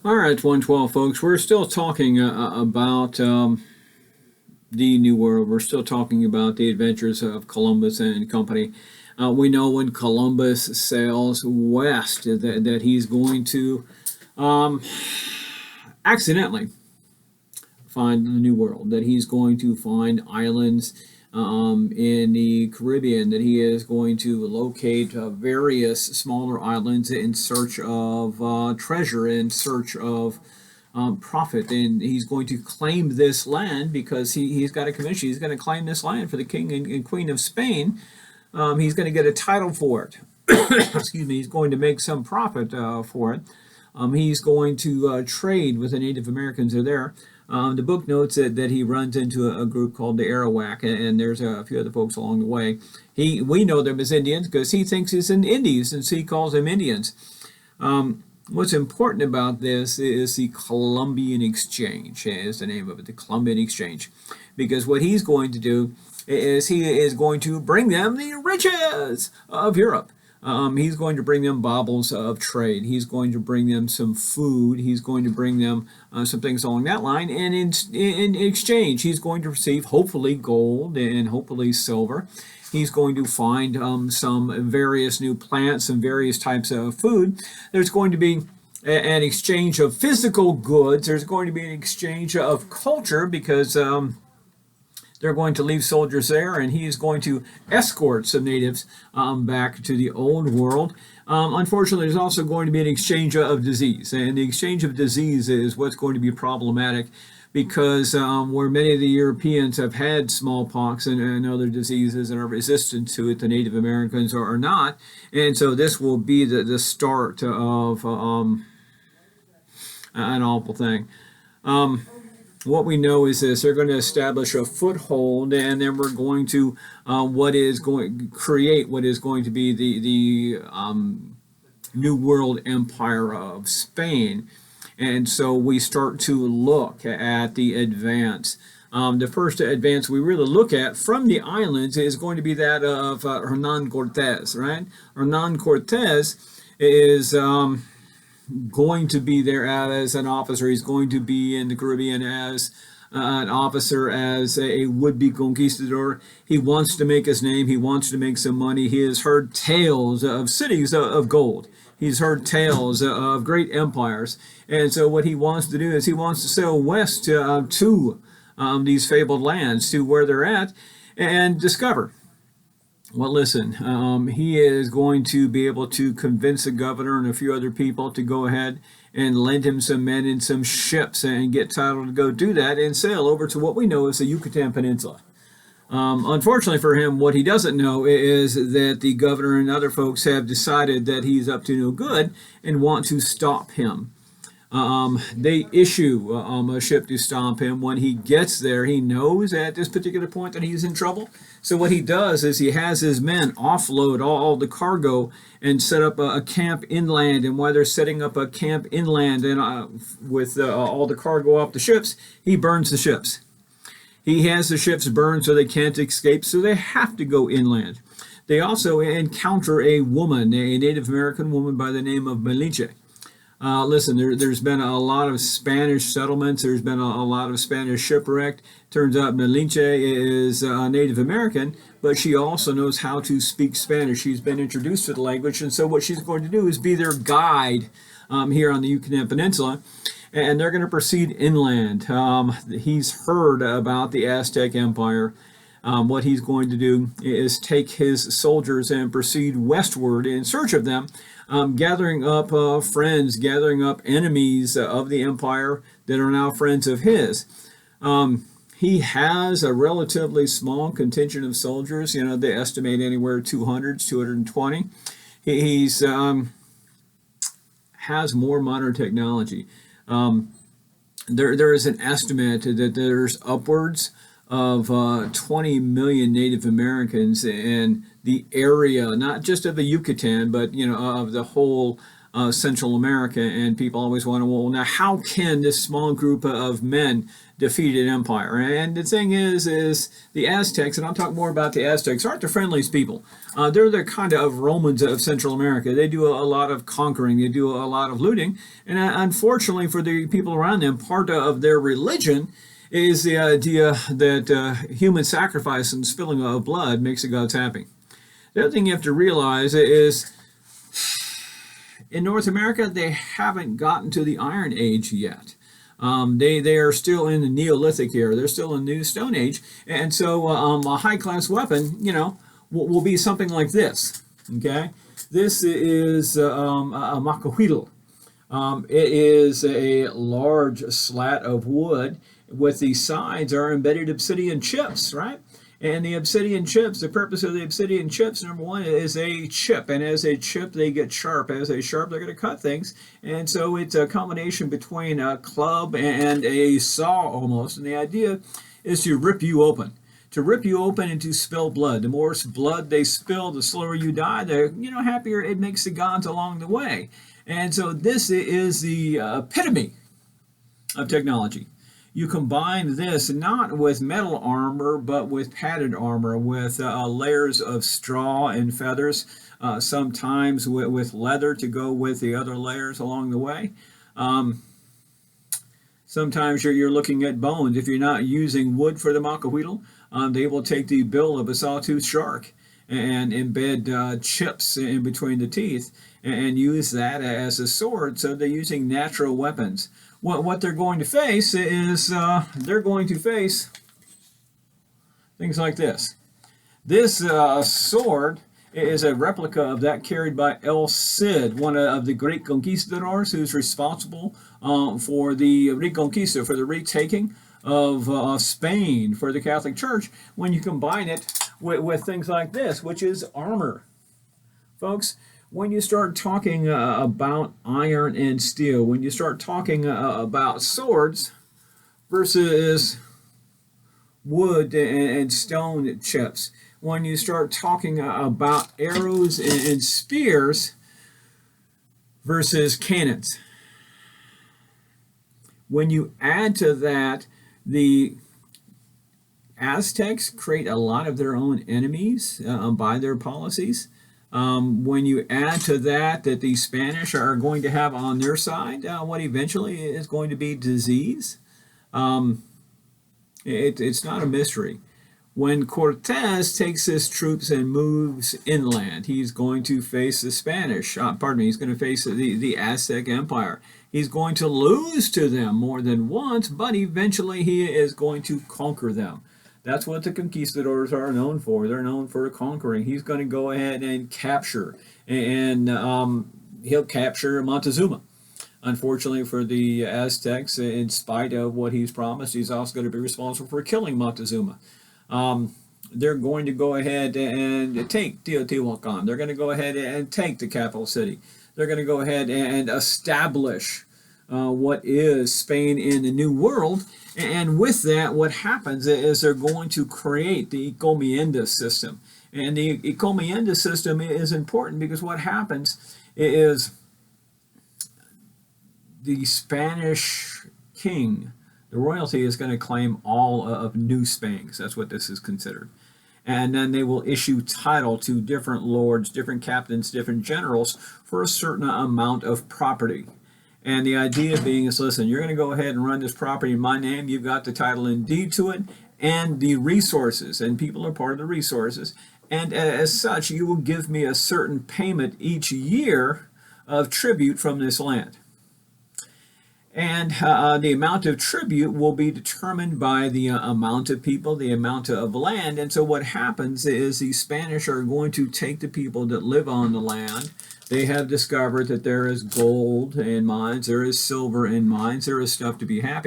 All right, 112 folks, we're still talking about the New World. We're still talking about the adventures of Columbus and company. We know when Columbus sails west that he's going to um, accidentally find the New World, that he's going to find islands in the Caribbean, that he is going to locate various smaller islands in search of treasure, in search of profit, and he's going to claim this land because he's got a commission. He's going to claim this land for the king and queen of Spain. He's going to get a title for it. Excuse me. He's going to make some profit for it. He's going to trade with the Native Americans who are there. The book notes that he runs into a group called the Arawak, and there's a few other folks along the way. We know them as Indians because he thinks it's in Indies, and so he calls them Indians. What's important about this is the Columbian Exchange, is the name of it, the Columbian Exchange, because what he's going to do is he is going to bring them the riches of Europe. He's going to bring them baubles of trade. He's going to bring them some food. He's going to bring them some things along that line. And in exchange, he's going to receive hopefully gold and hopefully silver. He's going to find some various new plants and various types of food. There's going to be an exchange of physical goods. There's going to be an exchange of culture because they're going to leave soldiers there, and he is going to escort some natives back to the old world. Unfortunately, there's also going to be an exchange of disease, and the exchange of disease is what's going to be problematic because where many of the Europeans have had smallpox and other diseases and are resistant to it, the Native Americans are not. And so this will be the start of an awful thing. What we know is this: they're going to establish a foothold, and then we're going to create what is going to be the New World Empire of Spain. And so we start to look at the advance. The first advance we really look at from the islands is going to be that of Hernan Cortes, right? Hernan Cortes is going to be there as an officer. He's going to be in the Caribbean as an officer, as a would-be conquistador. He wants to make his name. He wants to make some money. He has heard tales of cities of gold. He's heard tales of great empires. And so what he wants to do is he wants to sail west to these fabled lands, to where they're at, and discover. Well, listen, he is going to be able to convince the governor and a few other people to go ahead and lend him some men and some ships and get title to go do that and sail over to what we know as the Yucatan Peninsula. Unfortunately for him, what he doesn't know is that the governor and other folks have decided that he's up to no good and want to stop him. They issue a ship to stop him. When he gets there, he knows at this particular point that he's in trouble. So what he does is he has his men offload all the cargo and set up a camp inland. And while they're setting up a camp inland and with all the cargo off the ships, he burns the ships. He has the ships burned so they can't escape, so they have to go inland. They also encounter a woman, a Native American woman by the name of Malinche. Listen, there's been a lot of Spanish settlements. There's been a lot of Spanish shipwreck. Turns out Malinche is Native American, but she also knows how to speak Spanish. She's been introduced to the language, and so what she's going to do is be their guide here on the Yucatan Peninsula. And they're going to proceed inland. He's heard about the Aztec Empire. What he's going to do is take his soldiers and proceed westward in search of them, gathering up friends, gathering up enemies of the empire that are now friends of his. He has a relatively small contingent of soldiers. You know, they estimate anywhere 200, 220. He's has more modern technology. There is an estimate that there's upwards of 20 million Native Americans in the area, not just of the Yucatan, but of the whole Central America, and people always wonder, well, now how can this small group of men defeat an empire? And the thing is the Aztecs, and I'll talk more about the Aztecs, aren't the friendliest people. They're the kind of Romans of Central America. They do a lot of conquering, they do a lot of looting, and unfortunately for the people around them, part of their religion is the idea that human sacrifice and spilling of blood makes the gods happy. The other thing you have to realize is in North America, they haven't gotten to the Iron Age yet. They are still in the Neolithic era. They're still in the New Stone Age. And so a high-class weapon, will be something like this. Okay? This is a Makawido. It is a large slat of wood with the sides are embedded obsidian chips, right? And the obsidian chips, the purpose of the obsidian chips, number one, is a chip. And as a chip, they get sharp. As they sharp, they're going to cut things. And so it's a combination between a club and a saw almost. And the idea is to rip you open. To rip you open and to spill blood. The more blood they spill, the slower you die, the happier it makes the gods along the way. And so this is the epitome of technology. You combine this not with metal armor, but with padded armor, with layers of straw and feathers, sometimes with leather to go with the other layers along the way. Sometimes you're looking at bones. If you're not using wood for the Makawido, they will take the bill of a sawtooth shark and embed chips in between the teeth and use that as a sword. So they're using natural weapons. What they're going to face is they're going to face things like this. This sword is a replica of that carried by El Cid, one of the great conquistadors who's responsible for the Reconquista, for the retaking of Spain for the Catholic Church, when you combine it with things like this, which is armor. Folks, when you start talking about iron and steel, when you start talking about swords versus wood and stone chips, when you start talking about arrows and spears versus cannons, when you add to that the Aztecs create a lot of their own enemies by their policies. When you add to that the Spanish are going to have on their side what eventually is going to be disease, it's not a mystery. When Cortes takes his troops and moves inland, he's going to face the Spanish, he's going to face the Aztec Empire. He's going to lose to them more than once, but eventually he is going to conquer them. That's what the conquistadors are known for. They're known for conquering. He's going to go ahead and capture, and he'll capture Montezuma. Unfortunately for the Aztecs, in spite of what he's promised, he's also going to be responsible for killing Montezuma. They're going to go ahead and take Teotihuacan. They're going to go ahead and take the capital city. They're going to go ahead and establish what is Spain in the New World. And with that, what happens is they're going to create the Gominda System. And the Gominda System is important because what happens is the Spanish king, the royalty, is going to claim all of New Spain. That's what this is considered. And then they will issue title to different lords, different captains, different generals for a certain amount of property. And the idea being is, listen, you're going to go ahead and run this property in my name. You've got the title and deed to it and the resources, and people are part of the resources. And as such, you will give me a certain payment each year of tribute from this land. And the amount of tribute will be determined by the amount of people, the amount of land. And so what happens is the Spanish are going to take the people that live on the land. They have discovered that there is gold in mines, there is silver in mines, there is stuff to be had,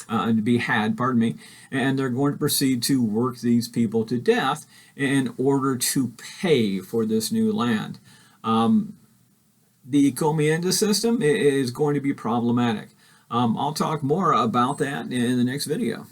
and they're going to proceed to work these people to death in order to pay for this new land. The Gominda system is going to be problematic. I'll talk more about that in the next video.